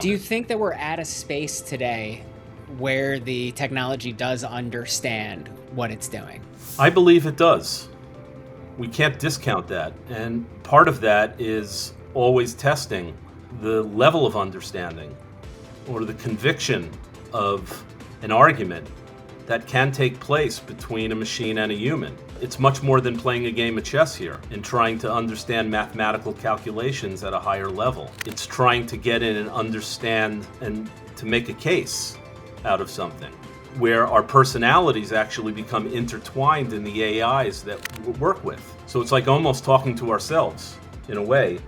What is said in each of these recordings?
Do you think that we're at a space today where the technology does understand what it's doing? I believe it does. We can't discount that. And part of that is always testing the level of understanding or the conviction of an argument that can take place between a machine and a human. It's much more than playing a game of chess here and trying to understand mathematical calculations at a higher level. It's trying to get in and understand and to make a case out of something, where our personalities actually become intertwined in the AIs that we work with. So it's like almost talking to ourselves in a way.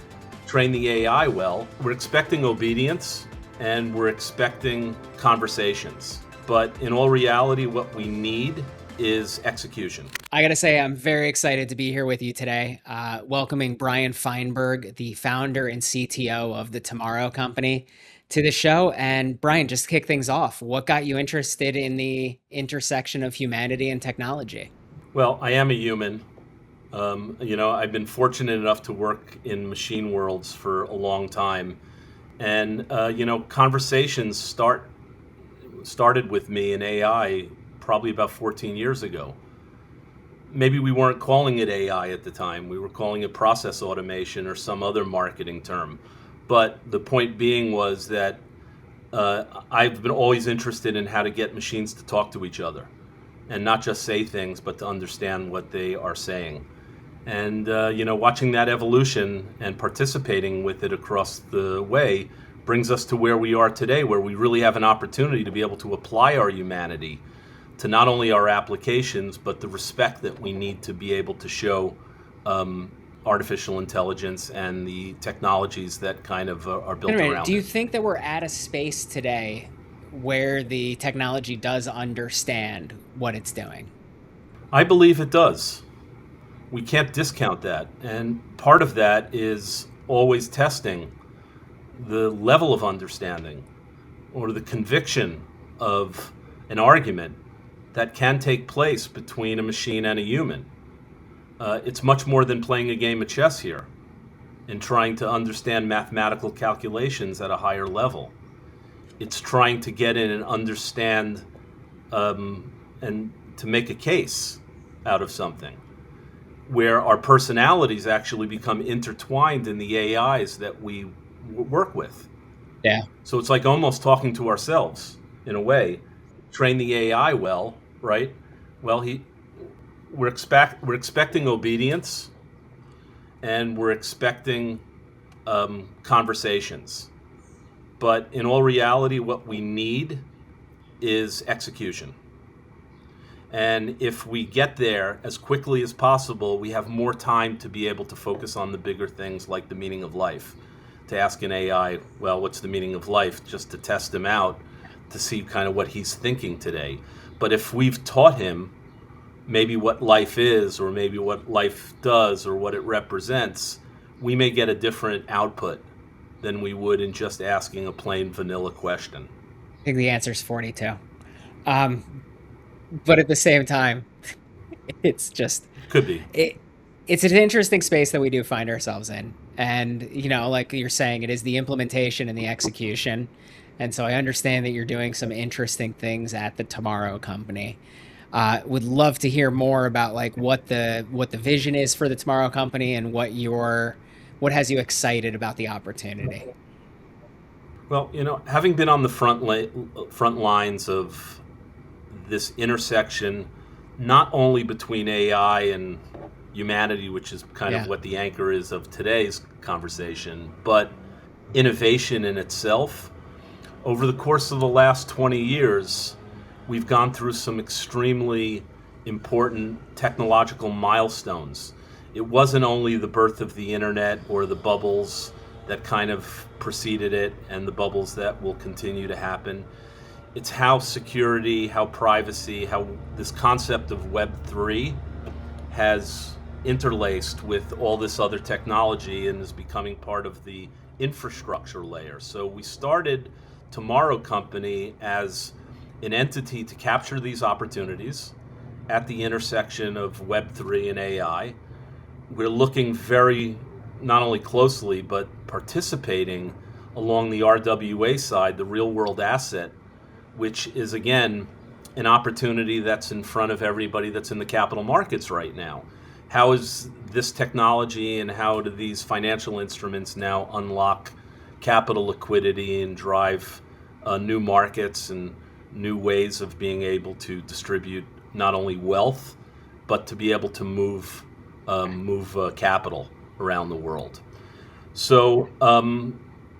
Train the AI well. We're expecting obedience and we're expecting conversations. But in all reality, what we need is execution. I got to say, I'm very excited to be here with you today, welcoming Brian Feinberg, the founder and CTO of the Tomorrow Company, to the show. And Brian, just to kick things off, what got you interested in the intersection of humanity and technology? Well, I am a human. I've been fortunate enough to work in machine worlds for a long time. And, conversations started with me in AI probably about 14 years ago. Maybe we weren't calling it AI at the time. We were calling it process automation or some other marketing term. But the point being was that I've been always interested in how to get machines to talk to each other and not just say things, but to understand what they are saying. And, watching that evolution and participating with it across the way brings us to where we are today, where we really have an opportunity to be able to apply our humanity to not only our applications, but the respect that we need to be able to show artificial intelligence and the technologies that kind of are built around Do you it. think that we're at a space today where the technology does understand what it's doing? I believe it does. We can't discount that. And part of that is always testing the level of understanding or the conviction of an argument that can take place between a machine and a human. It's much more than playing a game of chess here and trying to understand mathematical calculations at a higher level. It's trying to get in and understand and to make a case out of something, where our personalities actually become intertwined in the AIs that we work with. Yeah. So it's like almost talking to ourselves in a way. Train the AI well, right? Well, we're expecting obedience and we're expecting conversations. But in all reality, what we need is execution. And if we get there as quickly as possible, we have more time to be able to focus on the bigger things like the meaning of life. To ask an AI, well, what's the meaning of life? Just to test him out, to see kind of what he's thinking today. But if we've taught him maybe what life is, or maybe what life does, or what it represents, we may get a different output than we would in just asking a plain vanilla question. I think the answer is 42. But at the same time, it's just Could be. it's an interesting space that we do find ourselves in. And, like you're saying, it is the implementation and the execution. And so I understand that you're doing some interesting things at the Tomorrow Company. Would love to hear more about like what the vision is for the Tomorrow Company and what has you excited about the opportunity. Well, having been on the front lines of this intersection, not only between AI and humanity, which is kind of what the anchor is of today's conversation, but innovation in itself. Over the course of the last 20 years, we've gone through some extremely important technological milestones. It wasn't only the birth of the internet or the bubbles that kind of preceded it and the bubbles that will continue to happen. It's how security, how privacy, how this concept of Web3 has interlaced with all this other technology and is becoming part of the infrastructure layer. So we started Tomorrow Company as an entity to capture these opportunities at the intersection of Web3 and AI. We're looking very, not only closely, but participating along the RWA side, the real world asset, which is again an opportunity that's in front of everybody that's in the capital markets right now. How is this technology and how do these financial instruments now unlock capital liquidity and drive new markets and new ways of being able to distribute not only wealth, but to be able to move capital around the world. So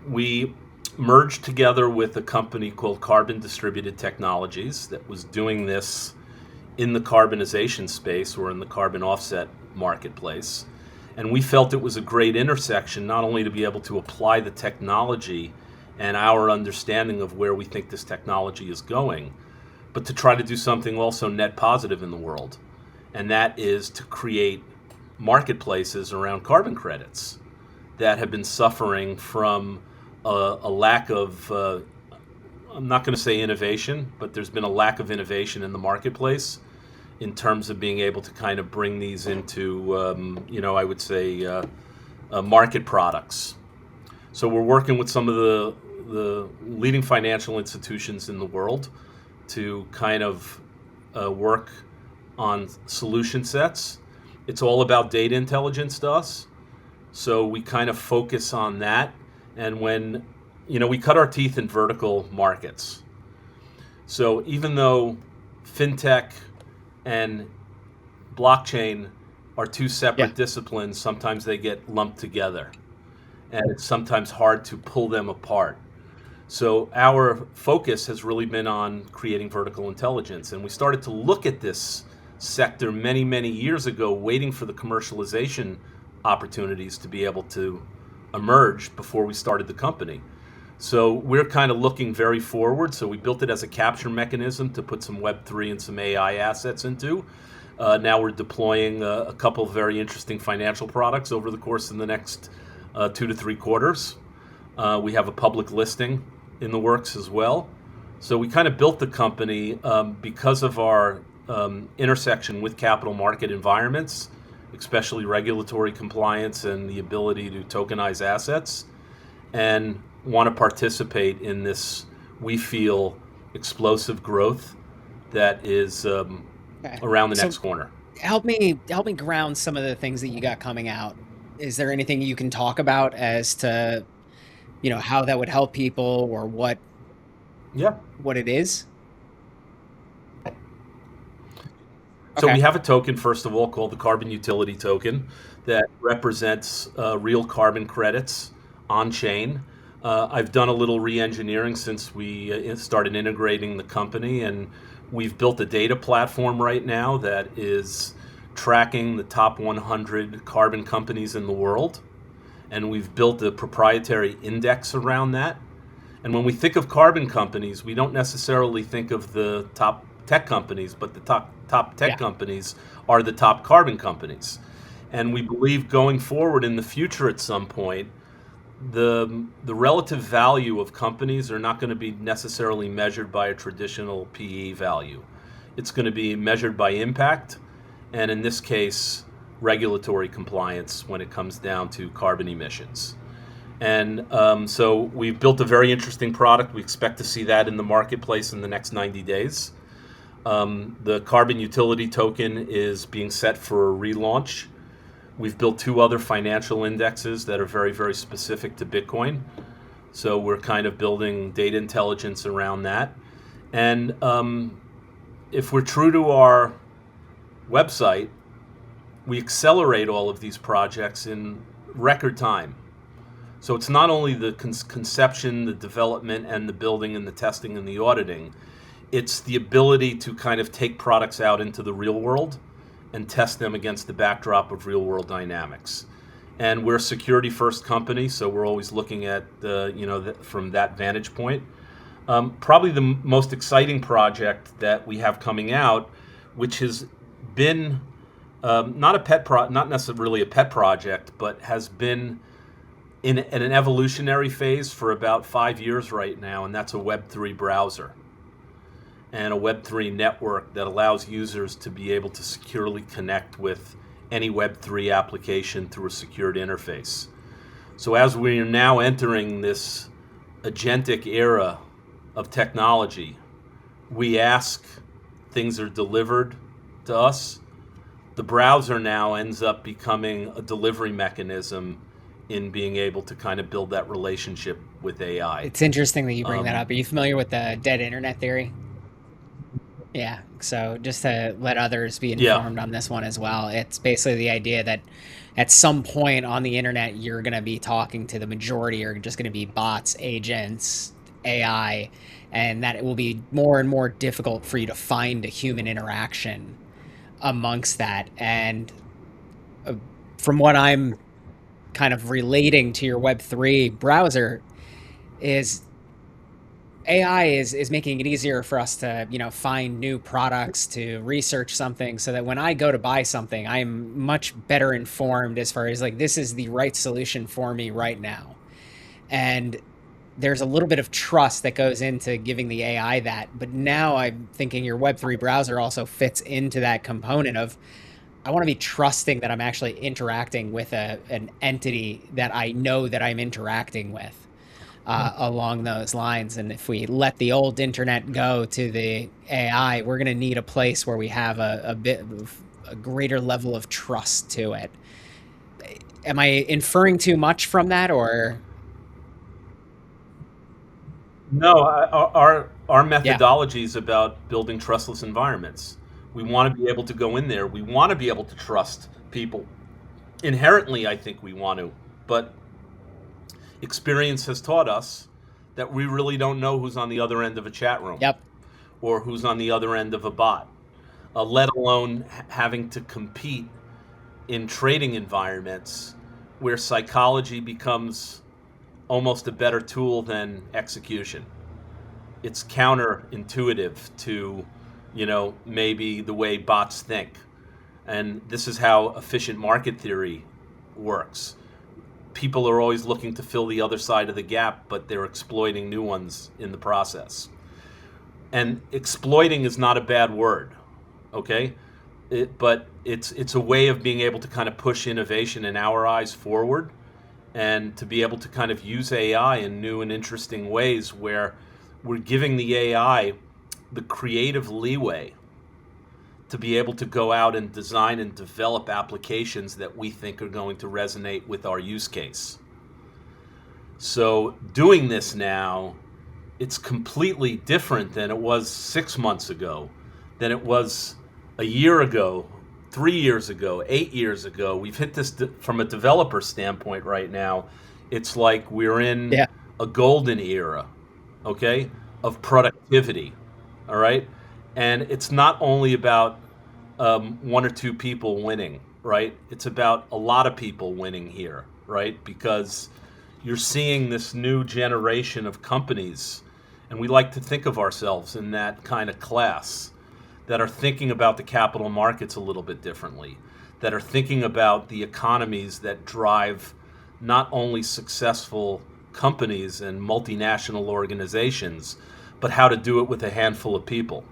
we merged together with a company called Carbon Distributed Technologies that was doing this in the carbonization space or in the carbon offset marketplace. And we felt it was a great intersection, not only to be able to apply the technology and our understanding of where we think this technology is going, but to try to do something also net positive in the world. And that is to create marketplaces around carbon credits that have been suffering from a lack of, I'm not going to say innovation, but there's been a lack of innovation in the marketplace in terms of being able to kind of bring these into, I would say, market products. So we're working with some of the leading financial institutions in the world to kind of work on solution sets. It's all about data intelligence to us. So we kind of focus on that. And when, we cut our teeth in vertical markets. So even though fintech and blockchain are two separate disciplines, sometimes they get lumped together. And it's sometimes hard to pull them apart. So our focus has really been on creating vertical intelligence. And we started to look at this sector many, many years ago, waiting for the commercialization opportunities to be able to emerge before we started the company. So we're kind of looking very forward. So we built it as a capture mechanism to put some Web3 and some AI assets into. Now we're deploying a couple of very interesting financial products over the course of the next 2 to 3 quarters. We have a public listing in the works as well. So we kind of built the company because of our intersection with capital market environments, especially regulatory compliance and the ability to tokenize assets, and want to participate in this, we feel, explosive growth that is around the next corner. Help me ground some of the things that you got coming out. Is there anything you can talk about as to, how that would help people or what it is? So we have a token, first of all, called the Carbon Utility Token that represents real carbon credits on chain. I've done a little re-engineering since we started integrating the company, and we've built a data platform right now that is tracking the top 100 carbon companies in the world. And we've built a proprietary index around that. And when we think of carbon companies, we don't necessarily think of the top tech companies, but the top tech companies are the top carbon companies. And we believe going forward in the future at some point, the relative value of companies are not going to be necessarily measured by a traditional PE value. It's going to be measured by impact, and in this case, regulatory compliance when it comes down to carbon emissions. And so we've built a very interesting product. We expect to see that in the marketplace in the next 90 days. The Carbon Utility Token is being set for a relaunch. We've built 2 other financial indexes that are very, very specific to Bitcoin. So we're kind of building data intelligence around that. And if we're true to our website, we accelerate all of these projects in record time. So it's not only the conception, the development, and the building, and the testing, and the auditing. It's the ability to kind of take products out into the real world and test them against the backdrop of real world dynamics. And we're a security first company, so we're always looking at from that vantage point. Probably the most exciting project that we have coming out, which has been not necessarily a pet project, but has been in an evolutionary phase for about 5 years right now, and that's a Web3 browser and a Web3 network that allows users to be able to securely connect with any Web3 application through a secured interface. So as we are now entering this agentic era of technology, we ask, things are delivered to us. The browser now ends up becoming a delivery mechanism in being able to kind of build that relationship with AI. It's interesting that you bring that Um, up. Are you familiar with the dead internet theory? Yeah. So just to let others be yeah, informed on this one as well, it's basically the idea that at some point on the internet, you're going to be talking to the majority are just going to be bots, agents, AI, and that it will be more and more difficult for you to find a human interaction amongst that. And uh, from what I'm kind of relating to your Web3 browser, is AI is making it easier for us to, find new products, to research something so that when I go to buy something, I'm much better informed as far as like this is the right solution for me right now. And there's a little bit of trust that goes into giving the AI that. But now I'm thinking your Web3 browser also fits into that component of I want to be trusting that I'm actually interacting with an entity that I know that I'm interacting with along those lines. And if we let the old internet go to the AI, we're going to need a place where we have a bit of a greater level of trust to it. Am I inferring too much from that, or no, our yeah, methodology is about building trustless environments. We want to be able to go in there. We want to be able to trust people. Inherently, I think we want to, but experience has taught us that we really don't know who's on the other end of a chat room yep, or who's on the other end of a bot, let alone having to compete in trading environments where psychology becomes almost a better tool than execution. It's counterintuitive to, maybe the way bots think. And this is how efficient market theory works. People are always looking to fill the other side of the gap, but they're exploiting new ones in the process. And exploiting is not a bad word, okay? But it's a way of being able to kind of push innovation in our eyes forward, and to be able to kind of use AI in new and interesting ways where we're giving the AI the creative leeway to be able to go out and design and develop applications that we think are going to resonate with our use case. So doing this now, it's completely different than it was 6 months ago, than it was a year ago, 3 years ago, 8 years ago. We've hit this from a developer standpoint right now. It's like we're in yeah, a golden era, okay, of productivity. All right. And it's not only about one or two people winning, right? It's about a lot of people winning here, right? Because you're seeing this new generation of companies, and we like to think of ourselves in that kind of class, that are thinking about the capital markets a little bit differently, that are thinking about the economies that drive not only successful companies and multinational organizations, but how to do it with a handful of people.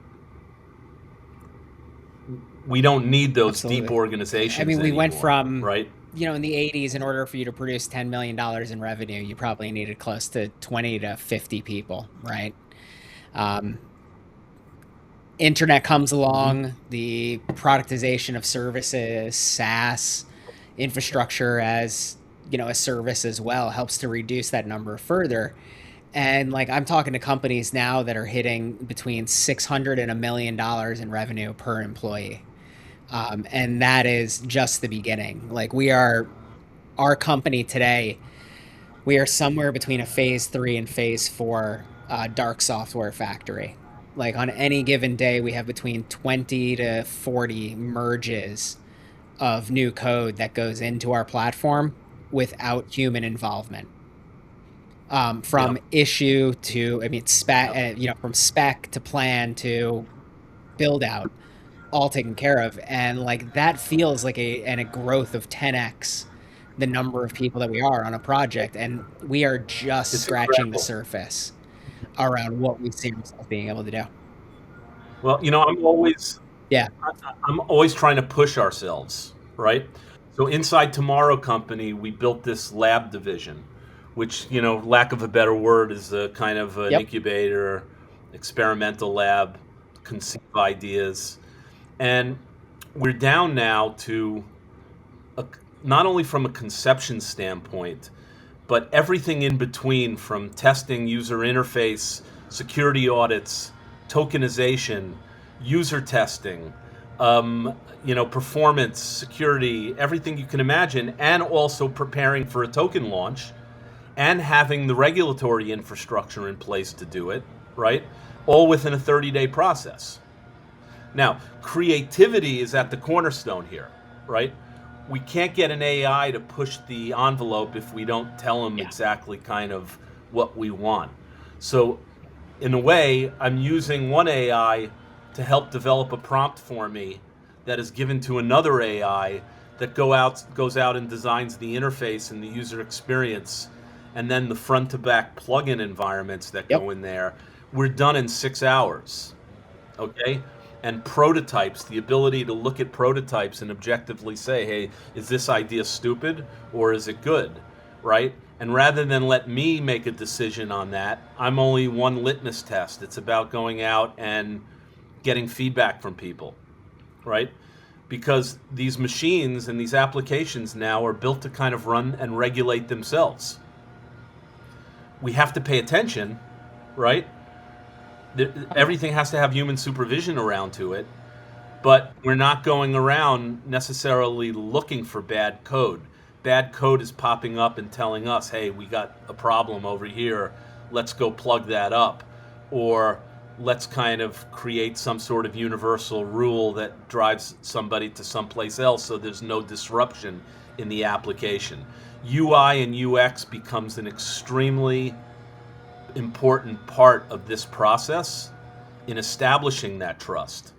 We don't need those deep absolutely. I organizations mean, we went anymore, from, right? in the 80s, in order for you to produce $10 million in revenue, you probably needed close to 20 to 50 people, right? Um, Internet comes Mm-hmm. along, the productization of services, SaaS, infrastructure as a service as well helps to reduce that number further. And like I'm talking to companies now that are hitting between 600 and $1 million in revenue per employee. And that is just the beginning. Like our company today, we are somewhere between a phase 3 and phase 4 dark software factory. Like on any given day, we have between 20 to 40 merges of new code that goes into our platform without human involvement. Yeah. From issue to, I mean, spec, Yeah. from spec to plan to build out, all taken care of. And like that feels like a growth of 10x the number of people that we are on a project. And we are just It's scratching the incredible. surface around what we see ourselves being able to do. Well, Yeah. I'm always trying to push ourselves, right? So inside Tomorrow Company, we built this lab division which, lack of a better word, is a kind of an Yep. incubator, experimental lab, conceive ideas. And we're down now to a, not only from a conception standpoint, but everything in between, from testing, user interface, security audits, tokenization, user testing, performance, security, everything you can imagine, and also preparing for a token launch and having the regulatory infrastructure in place to do it, right? All within a 30-day process. Now, creativity is at the cornerstone here, right? We can't get an AI to push the envelope if we don't tell them Yeah. exactly kind of what we want. So, in a way, I'm using one AI to help develop a prompt for me that is given to another AI that goes out and designs the interface and the user experience, and then the front to back plugin environments that Yep. go in there. We're done in 6 hours. Okay? And prototypes, the ability to look at prototypes and objectively say, hey, is this idea stupid or is it good? Right? And rather than let me make a decision on that, I'm only one litmus test. It's about going out and getting feedback from people, right? Because these machines and these applications now are built to kind of run and regulate themselves. We have to pay attention, right? Everything has to have human supervision around to it, but we're not going around necessarily looking for bad code. Bad code is popping up and telling us, hey, we got a problem over here. Let's go plug that up. Or let's kind of create some sort of universal rule that drives somebody to someplace else so there's no disruption in the application. UI and UX becomes an extremely important part of this process in establishing that trust.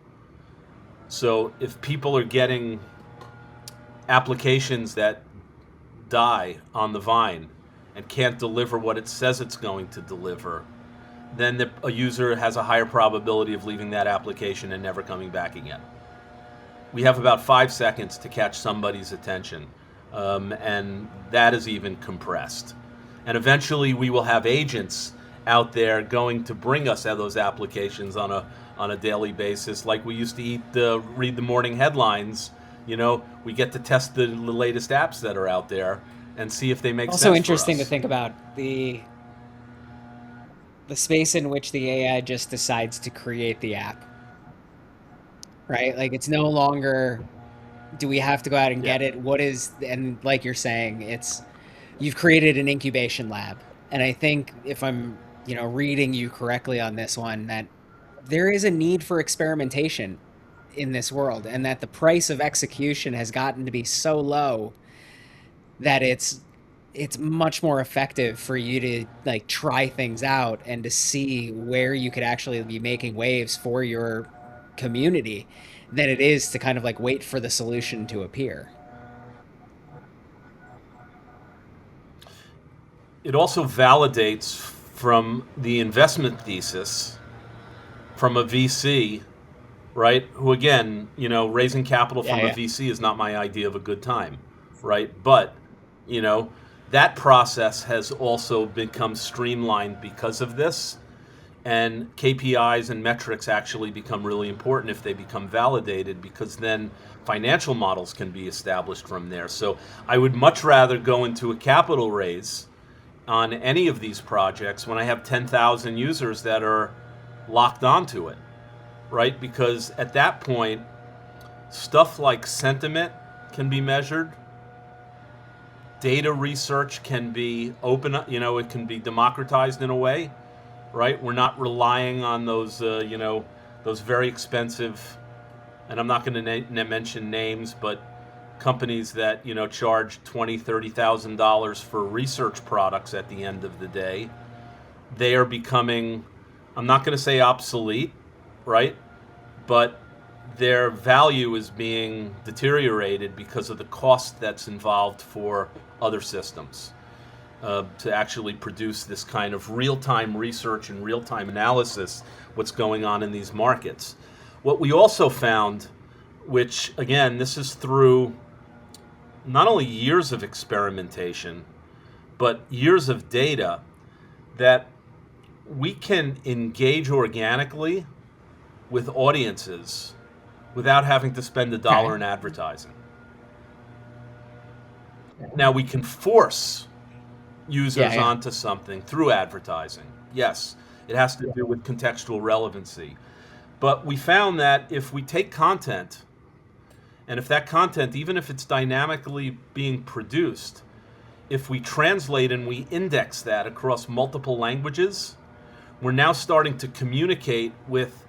So if people are getting applications that die on the vine and can't deliver what it says it's going to deliver, then a user has a higher probability of leaving that application and never coming back again. We have about 5 seconds to catch somebody's attention, and that is even compressed. And eventually we will have agents out there going to bring us those applications on a daily basis, like we used to read the morning headlines. We get to test the latest apps that are out there and see if they make Also sense for interesting to us. think about the space in which the AI just decides to create the app, right? Like it's no longer do we have to go out and Yeah. get it? What is, and like you're saying, it's you've created an incubation lab. And I think if I'm, reading you correctly on this one, that there is a need for experimentation in this world and that the price of execution has gotten to be so low that it's much more effective for you to like try things out and to see where you could actually be making waves for your community than it is to kind of like wait for the solution to appear. It also validates from the investment thesis from a VC, right? Who again, raising capital Yeah, from a yeah. VC is not my idea of a good time, right? But, you know, that process has also become streamlined because of this. And KPIs and metrics actually become really important if they become validated, because then financial models can be established from there. So I would much rather go into a capital raise on any of these projects when I have 10,000 users that are locked onto it, right? Because at that point, stuff like sentiment can be measured, data research can be open, it can be democratized in a way, right? We're not relying on those, those very expensive, and I'm not going to mention names, but companies that charge $20,000-$30,000 for research products at the end of the day. They are becoming, I'm not going to say obsolete, right? But their value is being deteriorated because of the cost that's involved for other systems to actually produce this kind of real-time research and real-time analysis, what's going on in these markets. What we also found, which again, this is through not only years of experimentation, but years of data that we can engage organically with audiences without having to spend a dollar Okay. in advertising. Now we can force Yeah, users yeah. onto something through advertising. Yes, it has to do with contextual relevancy. But we found that if we take content, and if that content, even if it's dynamically being produced, if we translate and we index that across multiple languages, we're now starting to communicate with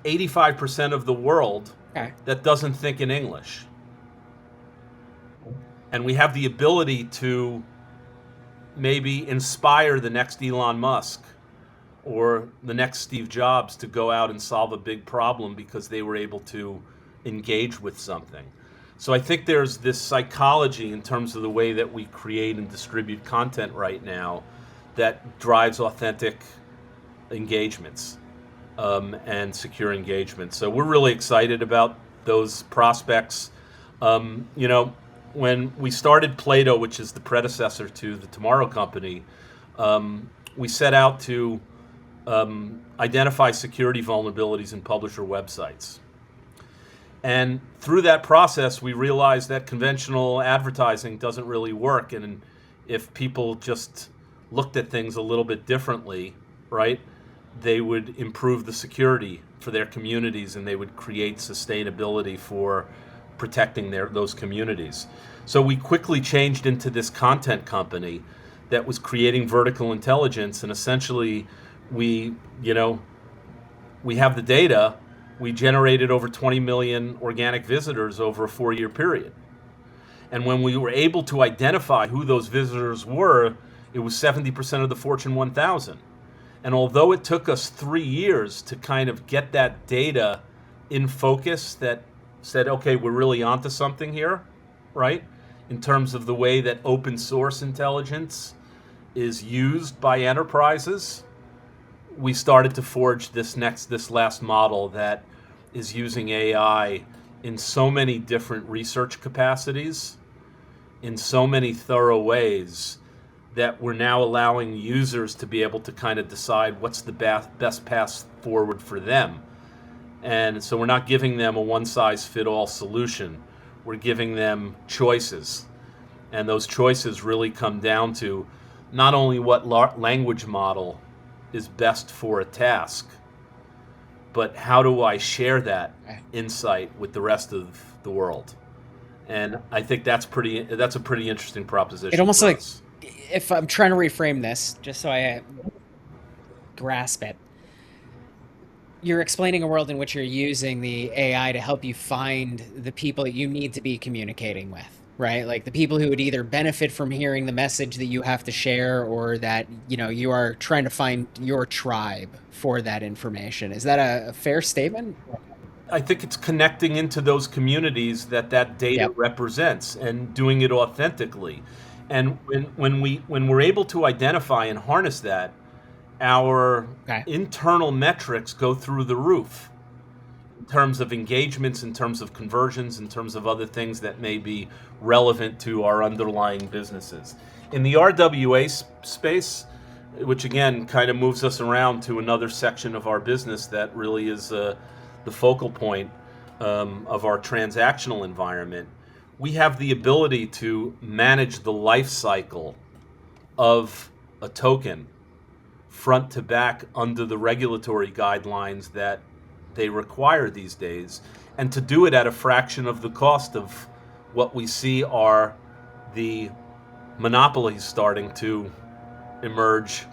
85% of the world Okay. that doesn't think in English. And we have the ability to maybe inspire the next Elon Musk or the next Steve Jobs to go out and solve a big problem because they were able to engage with something. So I think there's this psychology in terms of the way that we create and distribute content right now that drives authentic engagements and secure engagement. So we're really excited about those prospects. You know, when we started Plato, which is the predecessor to the Tomorrow Company, we set out to identify security vulnerabilities in publisher websites. And through that process, we realized that conventional advertising doesn't really work. And if people just looked at things a little bit differently, right, they would improve the security for their communities and they would create sustainability for protecting those communities. So we quickly changed into this content company that was creating vertical intelligence, and essentially we, we have the data. We generated over 20 million organic visitors over a 4-year period. And when we were able to identify who those visitors were, it was 70% of the Fortune 1000. And although it took us 3 years to kind of get that data in focus that said, okay, we're really onto something here, right? In terms of the way that open source intelligence is used by enterprises, we started to forge this last model that is using AI in so many different research capacities, in so many thorough ways, that we're now allowing users to be able to kind of decide what's the best path forward for them. And so we're not giving them a one-size-fits-all solution. We're giving them choices. And those choices really come down to not only what language model is best for a task, but how do I share that insight with the rest of the world? And I think that's a pretty interesting It proposition almost for like, us. if I'm trying to reframe this, just so I grasp it, you're explaining a world in which you're using the AI to help you find the people that you need to be communicating with, right? Like the people who would either benefit from hearing the message that you have to share, or that, you are trying to find your tribe for that information. Is that a fair statement? I think it's connecting into those communities that data Yep. represents and doing it authentically. And when we're able to identify and harness that, our Okay. internal metrics go through the roof in terms of engagements, in terms of conversions, in terms of other things that may be relevant to our underlying businesses. In the RWA space, which again kind of moves us around to another section of our business that really is the focal point of our transactional environment, we have the ability to manage the life cycle of a token front to back under the regulatory guidelines that they require these days, and to do it at a fraction of the cost of what we see are the monopolies starting to emerge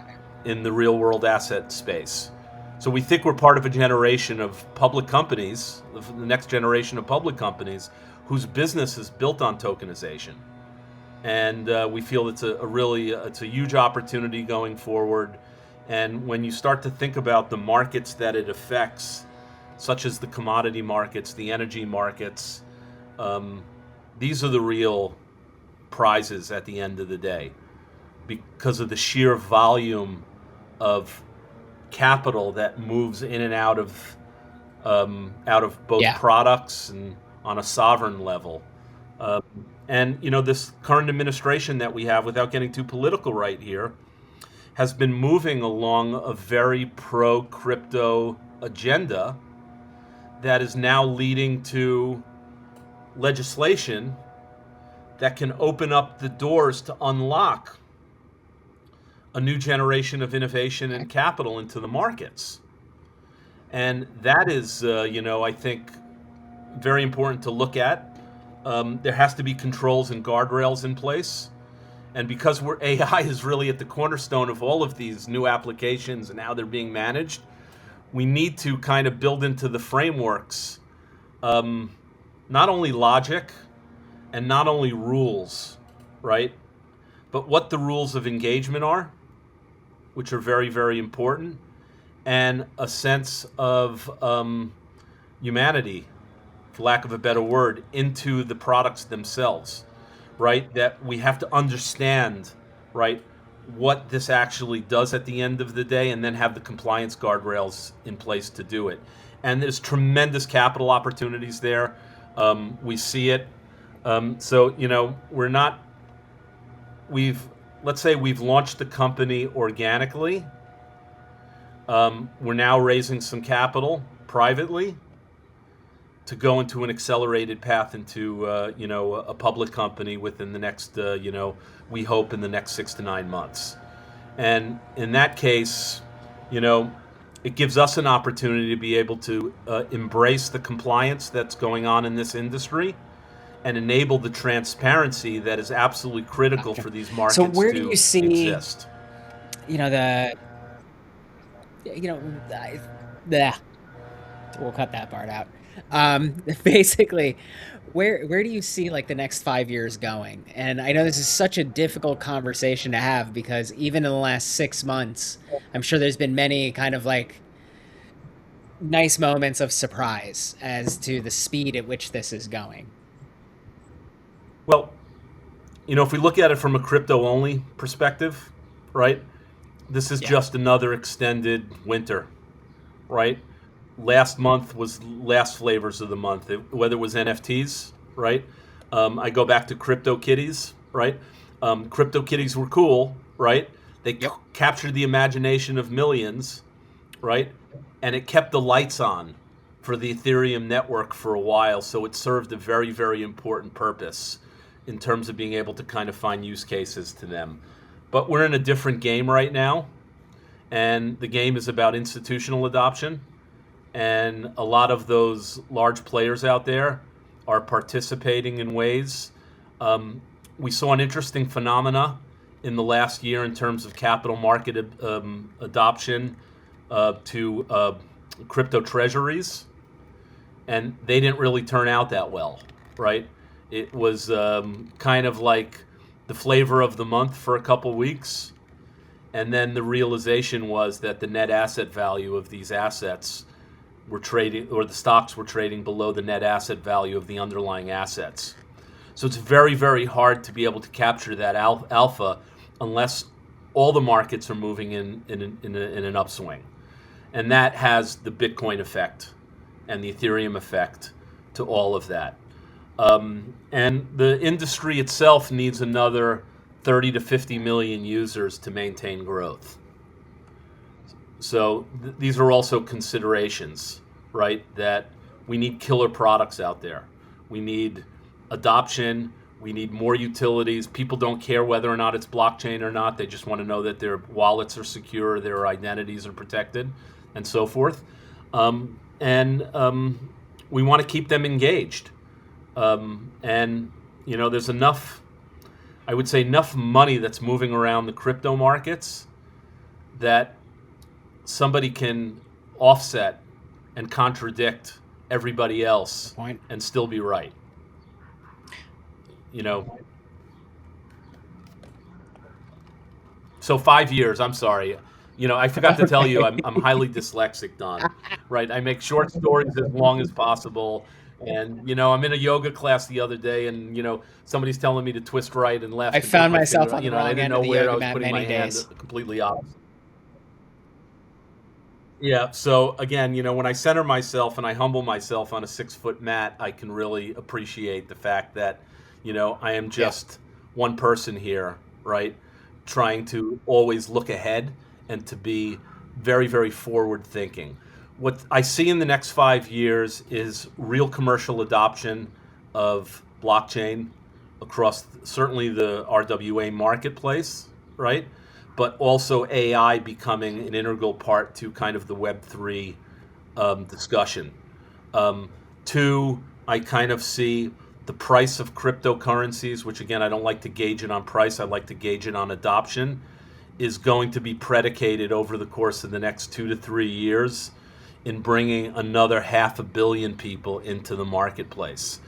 in the real world asset space. So we think we're part of a generation of public companies, the next generation of public companies, whose business is built on tokenization. And we feel it's a huge opportunity going forward. And when you start to think about the markets that it affects, such as the commodity markets, the energy markets, these are the real prizes at the end of the day, because of the sheer volume of capital that moves in and out of both Yeah. products and on a sovereign level. And this current administration that we have, without getting too political right here, has been moving along a very pro-crypto agenda that is now leading to legislation that can open up the doors to unlock a new generation of innovation and capital into the markets. And that is, I think, very important to look at. There has to be controls and guardrails in place. And because AI is really at the cornerstone of all of these new applications and how they're being managed, we need to kind of build into the frameworks not only logic and not only rules, right? But what the rules of engagement are, which are very, very important, and a sense of humanity, for lack of a better word, into the products themselves, right? That we have to understand, right, what this actually does at the end of the day, and then have the compliance guardrails in place to do it. And there's tremendous capital opportunities there. We see it. So, we're not, let's say we've launched the company organically. We're now raising some capital privately to go into an accelerated path into, a public company within the next, we hope in the next 6 to 9 months. And in that case, it gives us an opportunity to be able to embrace the compliance that's going on in this industry and enable the transparency that is absolutely critical for these markets So where do to you see, exist. the, the, we'll cut that part out. Basically, where do you see like the next 5 years going? And I know this is such a difficult conversation to have because even in the last 6 months, I'm sure there's been many kind of like nice moments of surprise as to the speed at which this is going. Well, if we look at it from a crypto only perspective, right, this is Yeah. just another extended winter, right? Last month was last flavors of the month, whether it was NFTs, right? I go back to crypto kitties, right? Crypto kitties were cool, right? They Yep. captured the imagination of millions, right? And it kept the lights on for the Ethereum network for a while, so it served a very, very important purpose in terms of being able to kind of find use cases to them. But we're in a different game right now, and the game is about institutional adoption. And a lot of those large players out there are participating in ways. We saw an interesting phenomena in the last year in terms of capital market adoption to crypto treasuries, and they didn't really turn out that well, right? It was kind of like the flavor of the month for a couple weeks, and then the realization was that the net asset value of these assets were trading, or the stocks were trading below the net asset value of the underlying assets. So it's very, very hard to be able to capture that alpha unless all the markets are moving in an upswing. And that has the Bitcoin effect and the Ethereum effect to all of that. And the industry itself needs another 30 to 50 million users to maintain growth. So these are also considerations, right? That we need killer products out there. We need adoption. We need more utilities. People don't care whether or not it's blockchain or not. They just want to know that their wallets are secure, their identities are protected, and so forth. We want to keep them engaged. There's enough, I would say, enough money that's moving around the crypto markets that somebody can offset and contradict everybody else and still be right. So 5 years, I'm sorry. I forgot to tell you, I'm highly dyslexic, Don. Right? I make short stories as long as possible. And, I'm in a yoga class the other day, and, somebody's telling me to twist right and left. I and put found my myself finger, on the and I wrong didn't end know of the where I yoga was mat putting my many hand days. completely opposite. Yeah. So again, when I center myself and I humble myself on a 6-foot mat, I can really appreciate the fact that, I am Yeah. just one person here, right? Trying to always look ahead and to be very, very forward thinking. What I see in the next 5 years is real commercial adoption of blockchain across certainly the RWA marketplace, right? But also AI becoming an integral part to kind of the Web3 discussion. Um, Two, I kind of see the price of cryptocurrencies, which again, I don't like to gauge it on price, I like to gauge it on adoption, is going to be predicated over the course of the next 2 to 3 years in bringing another 500 million people into the marketplace.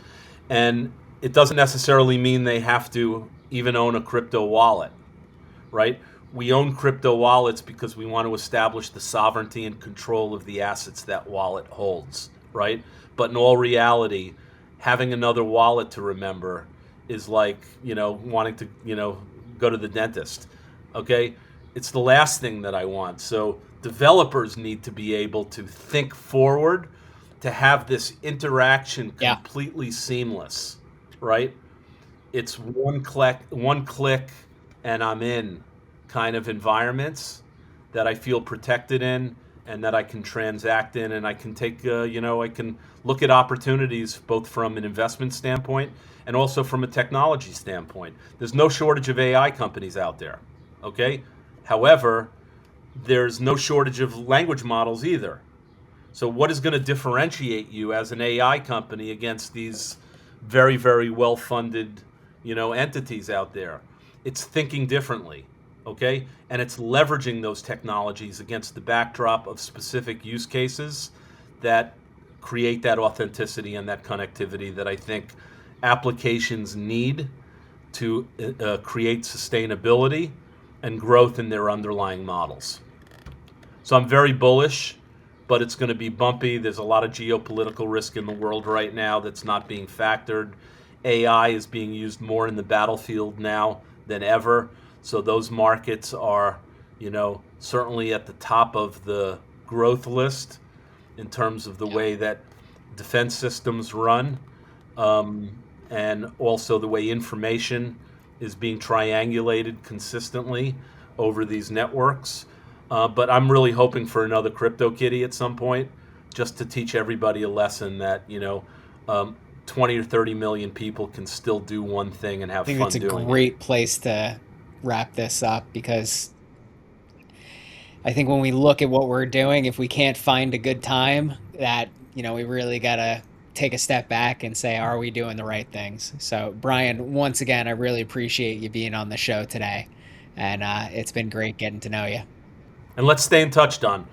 And it doesn't necessarily mean they have to even own a crypto wallet, right? We own crypto wallets because we want to establish the sovereignty and control of the assets that wallet holds, right? But in all reality, having another wallet to remember is like, wanting to, go to the dentist. Okay? It's the last thing that I want. So developers need to be able to think forward, to have this interaction Yeah. completely seamless, right? It's one click, and I'm in kind of environments that I feel protected in and that I can transact in, and I can take, I can look at opportunities both from an investment standpoint and also from a technology standpoint. There's no shortage of AI companies out there, okay? However, there's no shortage of language models either. So, what is going to differentiate you as an AI company against these very, very well funded, entities out there? It's thinking differently, okay? And it's leveraging those technologies against the backdrop of specific use cases that create that authenticity and that connectivity that I think applications need to create sustainability and growth in their underlying models. So I'm very bullish, but it's going to be bumpy. There's a lot of geopolitical risk in the world right now that's not being factored. AI is being used more in the battlefield now than ever. So those markets are, certainly at the top of the growth list in terms of the Yeah. way that defense systems run, and also the way information is being triangulated consistently over these networks. But I'm really hoping for another crypto kitty at some point, just to teach everybody a lesson that, 20 or 30 million people can still do one thing and I have think that's fun a doing it. great place to wrap this up because I think when we look at what we're doing, if we can't find a good time, that, we really got to take a step back and say, are we doing the right things? So, Brian, once again, I really appreciate you being on the show today. And it's been great getting to know you. And let's stay in touch, Don.